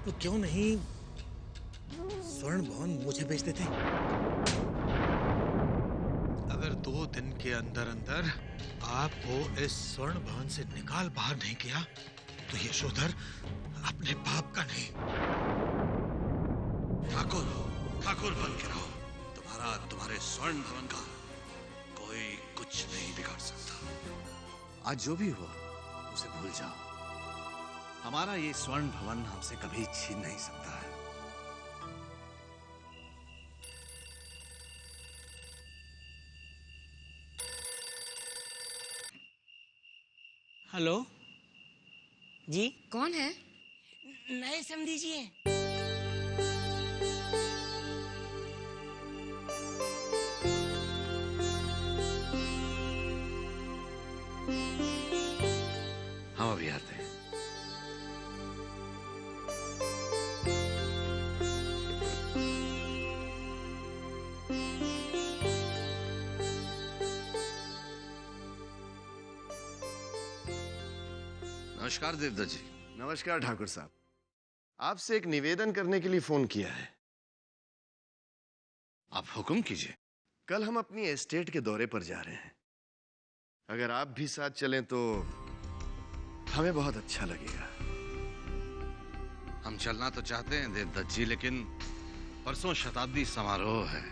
आप क्यों नहीं स्वर्ण भवन मुझे भेज देते? अगर 2 दिन के अंदर अंदर आपको इस स्वर्ण भवन से निकाल बाहर नहीं किया तो यशोधर अपने बाप का नहीं। ठाकुर, ठाकुर बन के रहो। तुम्हारे स्वर्ण भवन का कोई कुछ नहीं बिगाड़ सकता। आज जो भी हुआ उसे भूल जाओ। हमारा ये स्वर्ण भवन हमसे कभी छीन नहीं सकता है। हेलो जी, कौन है? नए समझी जी हैं। हम अभी आते हैं। नमस्कार देवदत्त जी। नमस्कार ठाकुर साहब, आपसे एक निवेदन करने के लिए फोन किया है। आप हुक्म कीजिए। कल हम अपनी एस्टेट के दौरे पर जा रहे हैं। अगर आप भी साथ चलें तो हमें बहुत अच्छा लगेगा। हम चलना तो चाहते हैं देवदत्त जी, लेकिन परसों शताब्दी समारोह है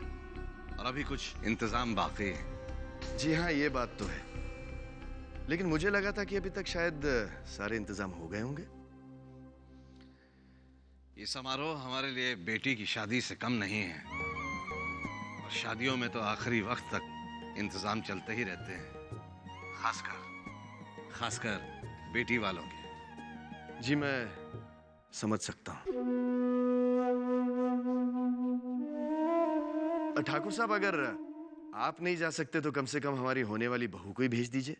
और अभी कुछ इंतजाम बाकी है। जी हाँ, ये बात तो है, लेकिन मुझे लगा था कि अभी तक शायद सारे इंतजाम हो गए होंगे। ये समारोह हमारे लिए बेटी की शादी से कम नहीं है, और शादियों में तो आखिरी वक्त तक इंतजाम चलते ही रहते हैं, खासकर बेटी वालों के। जी मैं समझ सकता हूं। ठाकुर साहब, अगर आप नहीं जा सकते तो कम से कम हमारी होने वाली बहू को ही भेज दीजिए।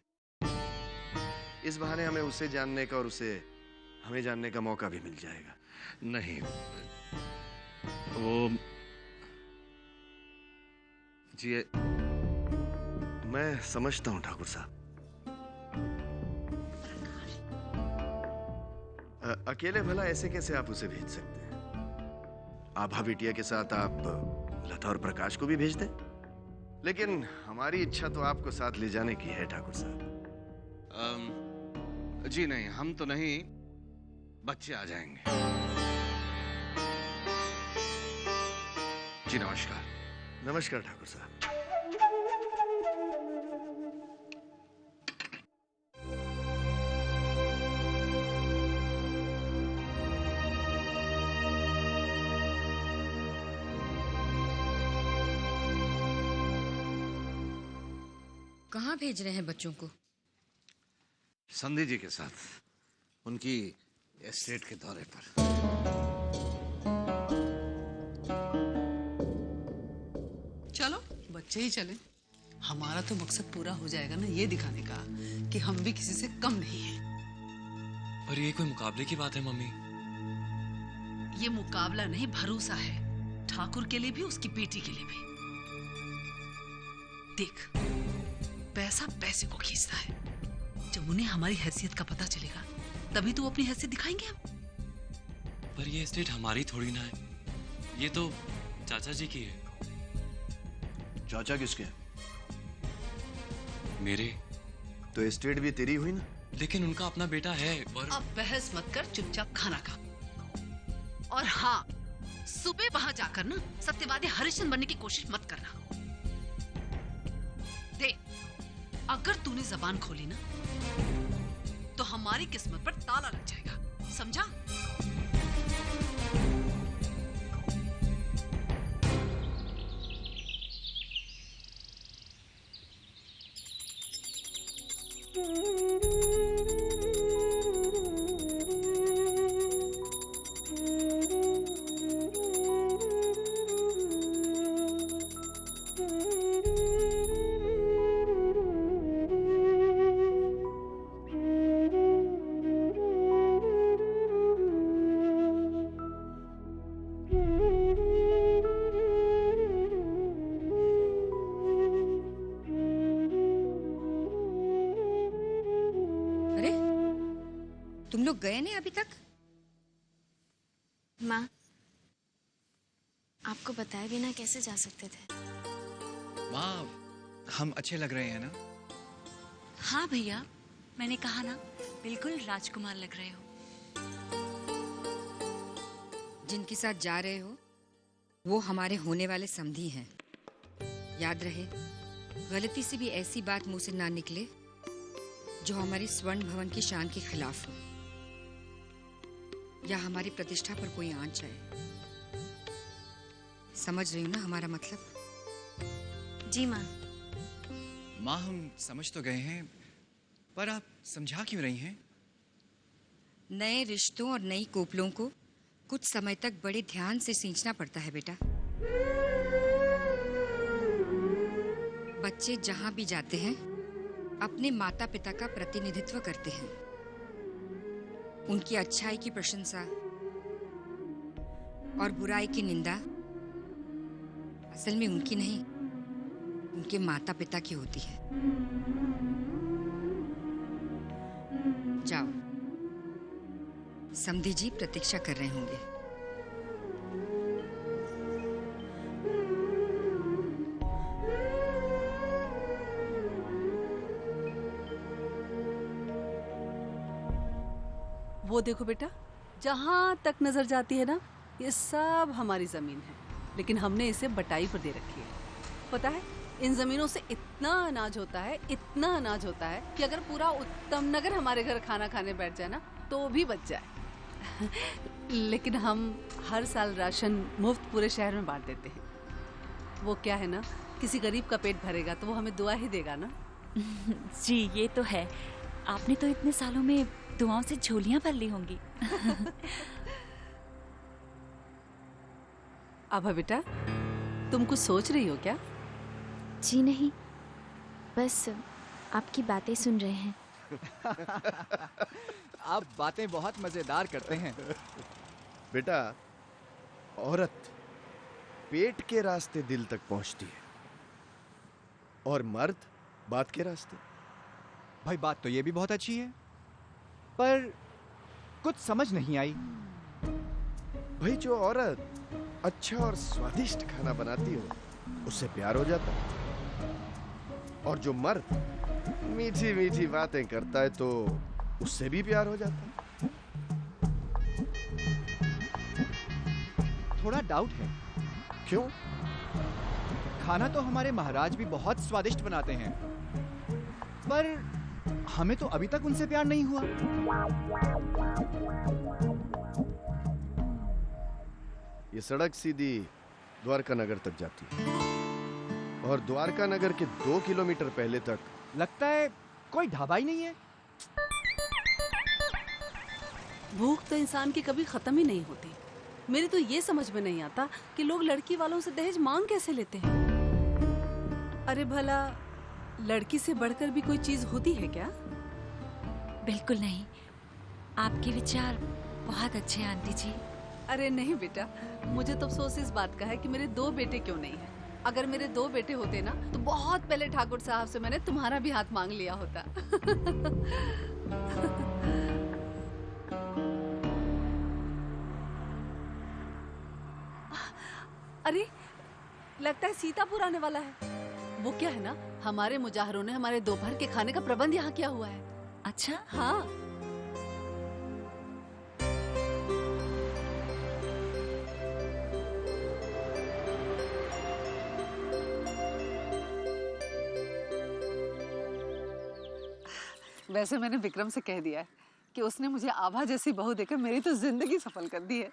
इस बहाने हमें उसे जानने का और उसे हमें जानने का मौका भी मिल जाएगा। नहीं, वो जी मैं समझता हूं ठाकुर साहब। अकेले भला ऐसे कैसे आप उसे भेज सकते हैं? आभा बिटिया के साथ आप लता और प्रकाश को भी भेज दें, लेकिन हमारी इच्छा तो आपको साथ ले जाने की है ठाकुर साहब। जी नहीं, हम तो नहीं, बच्चे आ जाएंगे। जी नमस्कार। नमस्कार ठाकुर साहब। कहाँ भेज रहे हैं बच्चों को? संधि जी के साथ उनकी एस्टेट के दौरे पर। चलो बच्चे ही चले। हमारा तो मकसद पूरा हो जाएगा ना, ये दिखाने का कि हम भी किसी से कम नहीं हैं। पर ये कोई मुकाबले की बात है मम्मी? ये मुकाबला नहीं, भरोसा है, ठाकुर के लिए भी, उसकी बेटी के लिए भी। देख, पैसा पैसे को खींचता है। जब उन्हें हमारी हैसियत का पता चलेगा तभी तो अपनी हैसियत दिखाएंगे हम। पर ये एस्टेट हमारी थोड़ी ना है, ये तो चाचा जी की है। चाचा किसके? मेरे। तो एस्टेट भी तेरी हुई ना? लेकिन उनका अपना बेटा है। और अब बहस मत कर, चुपचाप खाना खा। और हाँ, सुबह वहां जाकर ना सत्यवादी हरिश्चंद्र बनने की कोशिश मत करना। देख, अगर तूने जबान खोली ना तो हमारी किस्मत पर ताला लग जाएगा, समझा? अरे, तुम लोग गए नहीं अभी तक? माँ, आपको बताए बिना कैसे जा सकते थे? माँ, हम अच्छे लग रहे हैं ना? हाँ भैया, मैंने कहा ना, बिल्कुल राजकुमार लग रहे हो। जिनके साथ जा रहे हो वो हमारे होने वाले समधी हैं। याद रहे, गलती से भी ऐसी बात मुंह से ना निकले जो हमारी स्वर्ण भवन की शान के खिलाफ हो या हमारी प्रतिष्ठा पर कोई आंच आए। समझ रही हो ना हमारा मतलब? जी माँ। माँ, हम समझ तो गए हैं, पर आप समझा क्यों रही हैं? नए रिश्तों और नई कोपलों को कुछ समय तक बड़े ध्यान से सींचना पड़ता है बेटा। बच्चे जहां भी जाते हैं अपने माता पिता का प्रतिनिधित्व करते हैं। उनकी अच्छाई की प्रशंसा और बुराई की निंदा असल में उनकी नहीं, उनके माता पिता की होती है। जाओ, समधी जी प्रतीक्षा कर रहे होंगे। वो देखो बेटा, जहाँ तक नजर जाती है ना, ये सब हमारी जमीन है, लेकिन हमने इसे बटाई पर दे रखी है। पता है, इन जमीनों से इतना अनाज होता है, इतना अनाज होता है कि अगर पूरा उत्तम नगर हमारे घर खाना खाने बैठ जाए ना तो भी बच जाए। लेकिन हम हर साल राशन मुफ्त पूरे शहर में बांट देते हैं। वो क्या है ना, किसी गरीब का पेट भरेगा तो वो हमें दुआ ही देगा ना। जी ये तो है, आपने तो इतने सालों में दुआओं से झोलियां भर ली होंगी। आभा बेटा, तुम कुछ सोच रही हो क्या? जी नहीं, बस आपकी बातें सुन रहे हैं। आप बातें बहुत मजेदार करते हैं। बेटा, औरत पेट के रास्ते दिल तक पहुंचती है और मर्द बात के रास्ते। भाई बात तो ये भी बहुत अच्छी है, पर कुछ समझ नहीं आई। भाई जो औरत अच्छा और स्वादिष्ट खाना बनाती हो उससे प्यार हो जाता है, और जो मर्द मीठी मीठी बातें करता है तो उससे भी प्यार हो जाता है। थोड़ा डाउट है। क्यों? खाना तो हमारे महाराज भी बहुत स्वादिष्ट बनाते हैं, पर हमें तो अभी तक उनसे प्यार नहीं हुआ। ये सड़क सीधी द्वारका नगर तक जाती है और द्वारका नगर के 2 किलोमीटर पहले तक लगता है कोई ढाबा ही नहीं है। भूख तो इंसान की कभी खत्म ही नहीं होती। मेरी तो ये समझ में नहीं आता कि लोग लड़की वालों से दहेज मांग कैसे लेते हैं। अरे भला लड़की से बढ़कर भी कोई चीज होती है क्या? बिल्कुल नहीं, आपके विचार बहुत अच्छे हैं आंटी जी। अरे नहीं बेटा, मुझे तो अफसोस इस बात का है कि मेरे 2 बेटे क्यों नहीं हैं। अगर मेरे 2 बेटे होते ना तो बहुत पहले ठाकुर साहब से मैंने तुम्हारा भी हाथ मांग लिया होता। अरे लगता है सीतापुर आने वाला है। वो क्या है ना, हमारे मुजाहरों ने हमारे दोपहर के खाने का प्रबंध यहाँ किया हुआ है। अच्छा? हाँ। वैसे मैंने विक्रम से कह दिया है कि उसने मुझे आभा जैसी बहू देकर मेरी तो जिंदगी सफल कर दी है।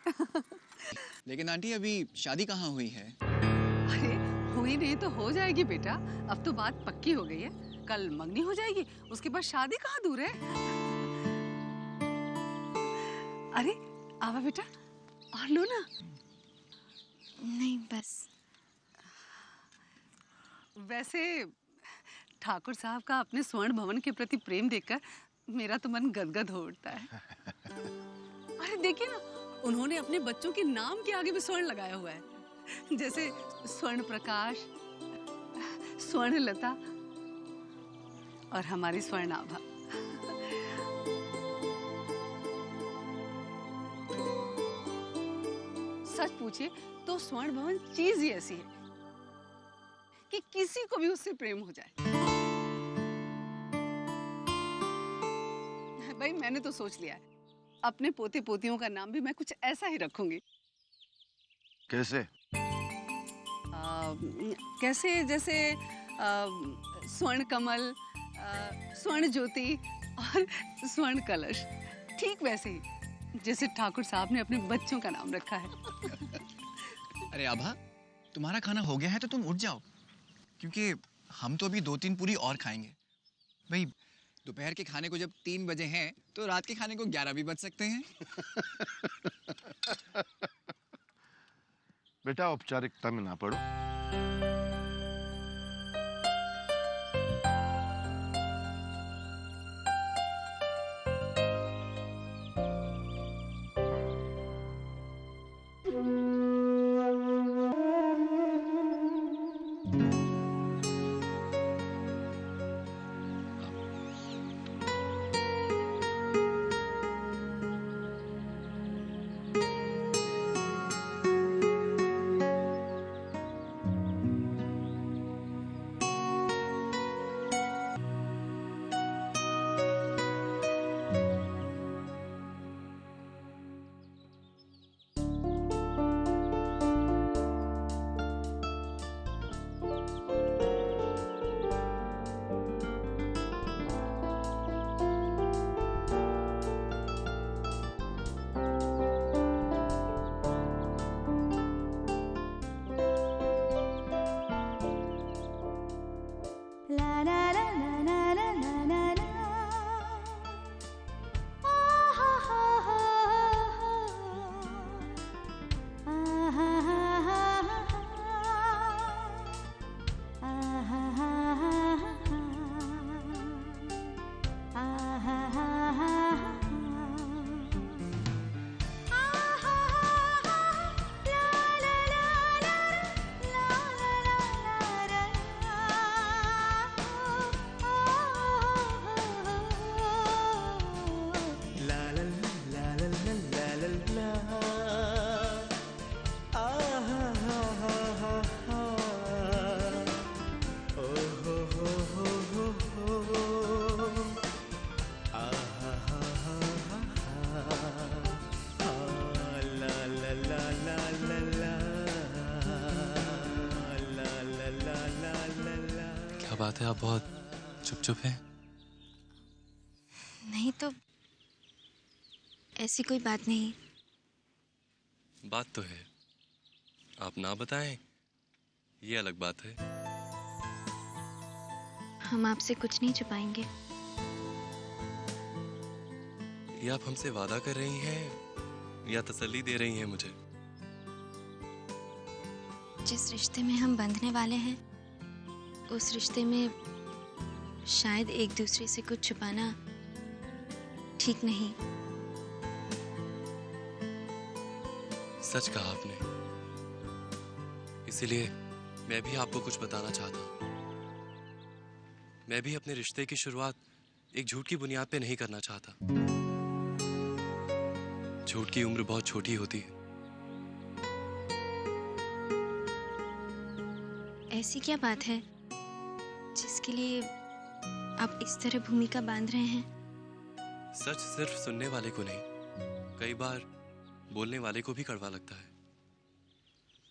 लेकिन आंटी, अभी शादी कहाँ हुई है? अरे हुई नहीं तो हो जाएगी बेटा, अब तो बात पक्की हो गई है। कल मंगनी हो जाएगी, उसके बाद शादी कहाँ दूर है। अरे आवा बेटा, और लो ना। नहीं बस। वैसे ठाकुर साहब का अपने स्वर्ण भवन के प्रति प्रेम देखकर मेरा तो मन गदगद हो उठता है। अरे देखिए ना, उन्होंने अपने बच्चों के नाम के आगे भी स्वर्ण लगाया हुआ है, जैसे स्वर्ण प्रकाश, स्वर्ण लता और हमारी स्वर्ण आभा। सच पूछे तो स्वर्ण भवन चीज ही ऐसी है कि किसी को भी उससे प्रेम हो जाए। भाई मैंने तो सोच लिया है, अपने पोते पोतियों का नाम भी मैं कुछ ऐसा ही रखूंगी। कैसे? कैसे? जैसे स्वर्ण कमल, स्वर्ण ज्योति और स्वर्ण कलश, ठीक वैसे ही जैसे ठाकुर साहब ने अपने बच्चों का नाम रखा है। अरे आभा, तुम्हारा खाना हो गया है तो तुम उठ जाओ, क्योंकि हम तो अभी 2-3 पूरी और खाएंगे। भाई दोपहर के खाने को जब 3 बजे हैं तो रात के खाने को 11 भी बज सकते हैं। बेटा औपचारिकता में ना पड़ो। बात है, आप बहुत चुप हैं। नहीं तो ऐसी कोई बात नहीं। बात तो है, आप ना बताएं ये अलग बात है। हम आपसे कुछ नहीं छुपाएंगे। ये आप हमसे वादा कर रही हैं या तसल्ली दे रही हैं मुझे? जिस रिश्ते में हम बंधने वाले हैं उस रिश्ते में शायद एक दूसरे से कुछ छुपाना ठीक नहीं। सच कहा आपने, इसीलिए मैं भी आपको कुछ बताना चाहता हूँ। मैं भी अपने रिश्ते की शुरुआत एक झूठ की बुनियाद पे नहीं करना चाहता। झूठ की उम्र बहुत छोटी होती है। ऐसी क्या बात है जिसके लिए आप इस तरह भूमिका बांध रहे हैं? सच सिर्फ सुनने वाले को नहीं, कई बार बोलने वाले को भी कड़वा लगता है।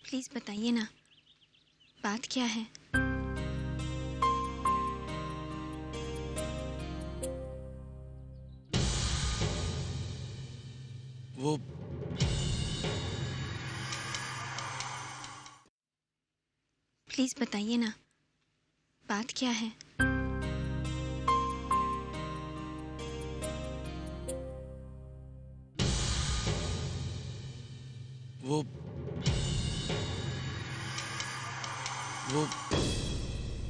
प्लीज बताइए ना, बात क्या है? वो प्लीज बताइए ना, बात क्या है? वो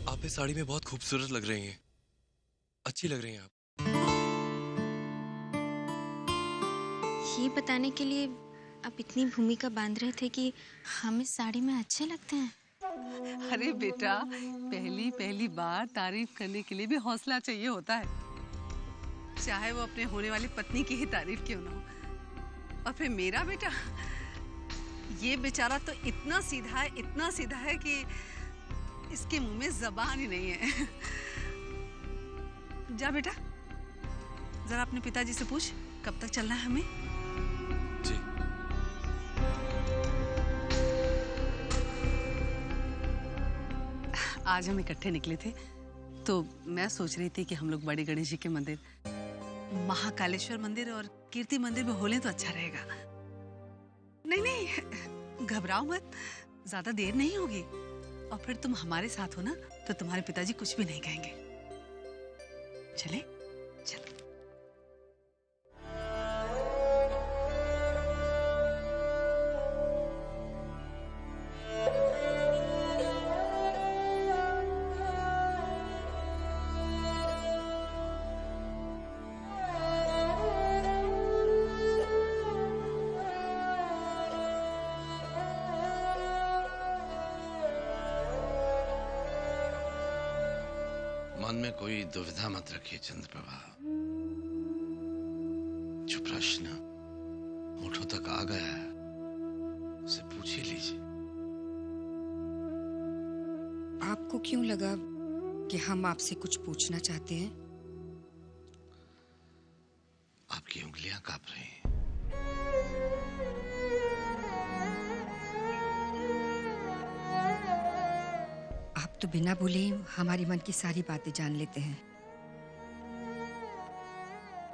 आप इस साड़ी में बहुत खूबसूरत लग रही हैं, अच्छी लग रही हैं आप। ये बताने के लिए आप इतनी भूमिका बांध रहे थे कि हम इस साड़ी में अच्छे लगते हैं? अरे बेटा, पहली बार तारीफ करने के लिए भी हौसला चाहिए होता है, चाहे वो अपने होने वाली पत्नी की ही तारीफ क्यों ना हो। और फिर मेरा बेटा ये बेचारा तो इतना सीधा है कि इसके मुंह में जबान ही नहीं है। जा बेटा, जरा अपने पिताजी से पूछ कब तक चलना है हमें। जी। आज हम इकट्ठे निकले थे तो मैं सोच रही थी कि हम लोग बड़े गणेश जी के मंदिर, महाकालेश्वर मंदिर और कीर्ति मंदिर में होले तो अच्छा रहेगा। नहीं, घबराओ मत, ज्यादा देर नहीं होगी। और फिर तुम हमारे साथ हो ना, तो तुम्हारे पिताजी कुछ भी नहीं कहेंगे। चले? चलो। मन में कोई दुविधा मत रखिए चंद्रप्रभा। जो प्रश्न होठों तक आ गया है उसे पूछ ही लीजिए। आपको क्यों लगा कि हम आपसे कुछ पूछना चाहते हैं? आपकी उंगलियां कांप रही हैं। आप तो बिना बोले हमारी मन की सारी बातें जान लेते हैं।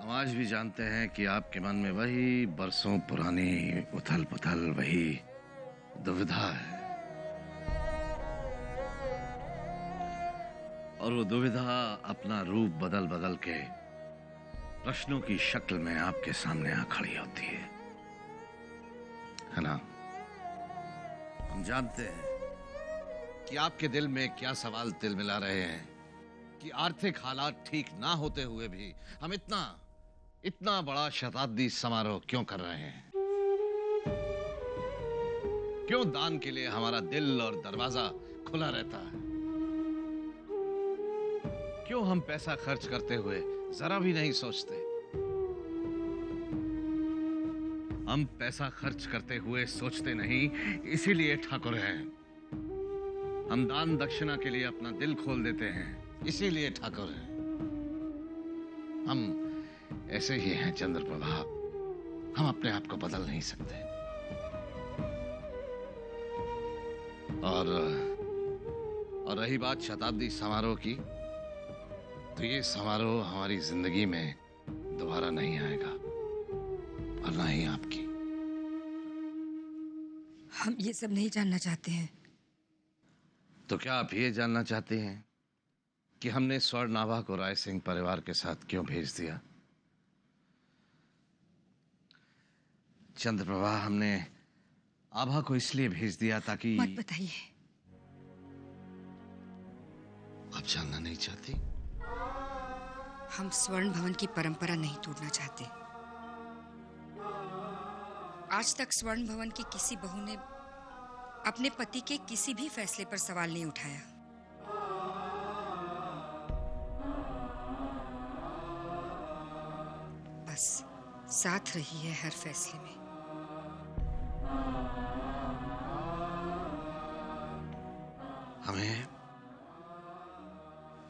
हम आज भी जानते हैं कि आपके मन में वही बरसों पुरानी उथल पुथल, वही दुविधा है। और वो दुविधा अपना रूप बदल बदल के प्रश्नों की शक्ल में आपके सामने आ खड़ी होती है ना? हम जानते हैं कि आपके दिल में क्या सवाल तिल मिला रहे हैं कि आर्थिक हालात ठीक ना होते हुए भी हम इतना बड़ा शताब्दी समारोह क्यों कर रहे हैं? क्यों दान के लिए हमारा दिल और दरवाजा खुला रहता है? क्यों हम पैसा खर्च करते हुए जरा भी नहीं सोचते? हम पैसा खर्च करते हुए सोचते नहीं, इसीलिए ठाकुर हैं। हम दान दक्षिणा के लिए अपना दिल खोल देते हैं, इसीलिए ठाकुर हैं। हम ऐसे ही हैं चंद्रप्रभा। हम अपने आप को बदल नहीं सकते। और रही बात शताब्दी समारोह की, तो ये समारोह हमारी जिंदगी में दोबारा नहीं आएगा, और ना ही आपकी। हम ये सब नहीं जानना चाहते हैं। तो क्या आप ये जानना चाहते हैं कि हमने स्वर्ण आभा को राय सिंह परिवार के साथ क्यों भेज दिया? चंद्रप्रभा, हमने आभा को इसलिए भेज दिया ताकि... मत बताइए। आप जानना नहीं चाहती? हम स्वर्ण भवन की परंपरा नहीं तोड़ना चाहते। आज तक स्वर्ण भवन की किसी बहू ने अपने पति के किसी भी फैसले पर सवाल नहीं उठाया। बस साथ रही है हर फैसले में।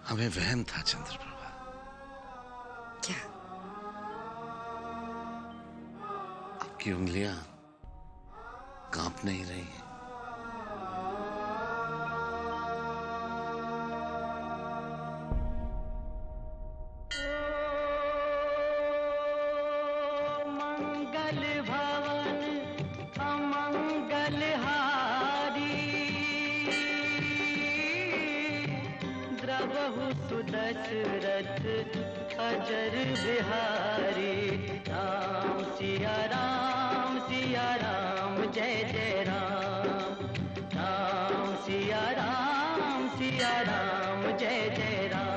हमें वहम था चंद्रप्रभा। क्या? आपकी उंगलियां कांप नहीं रही हैं? दशरथ अजर बिहारी, राम सिया राम जय जय राम, राम सिया राम जय जय राम।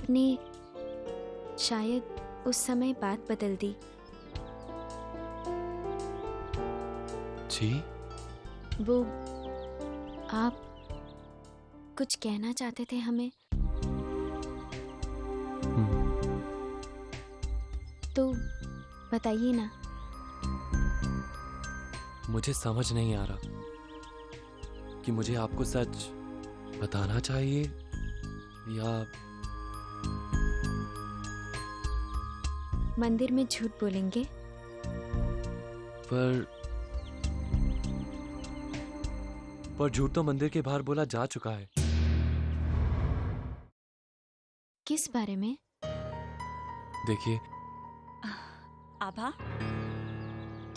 आपने शायद उस समय बात बदल दी। जी? वो आप कुछ कहना चाहते थे हमें? तो बताइए ना। मुझे समझ नहीं आ रहा कि मुझे आपको सच बताना चाहिए या मंदिर में झूठ बोलेंगे? पर झूठ तो मंदिर के बाहर बोला जा चुका है। किस बारे में? देखिए। आभा?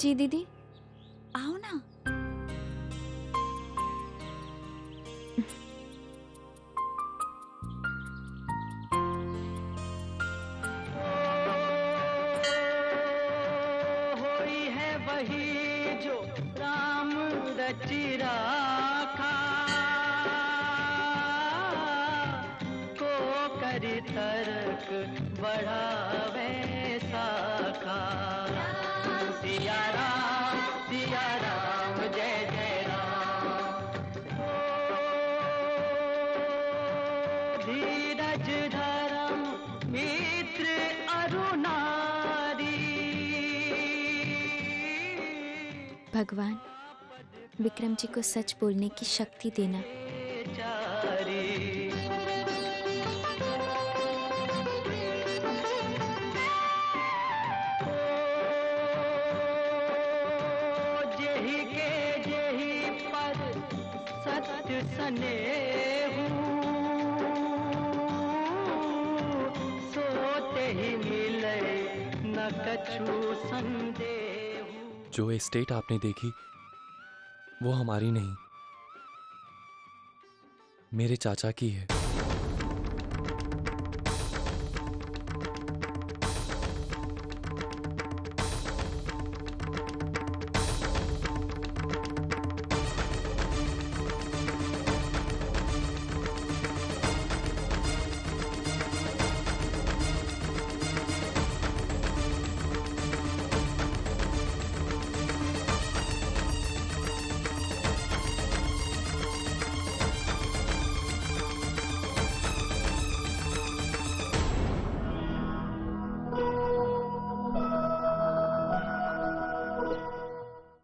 जी दीदी। आओ ना। होई है वही जो राम रचि राखा, को करी तर्क बढ़ावे साखा। सिया राम जय जय राम। धीरज धर्म मित्र अरुणारी। भगवान विक्रम जी को सच बोलने की शक्ति देना। जेहि के जेहि पर सत्य स्नेहु, सोते ही मिले न कछु संदेह। जो एस्टेट आपने देखी वो हमारी नहीं, मेरे चाचा की है।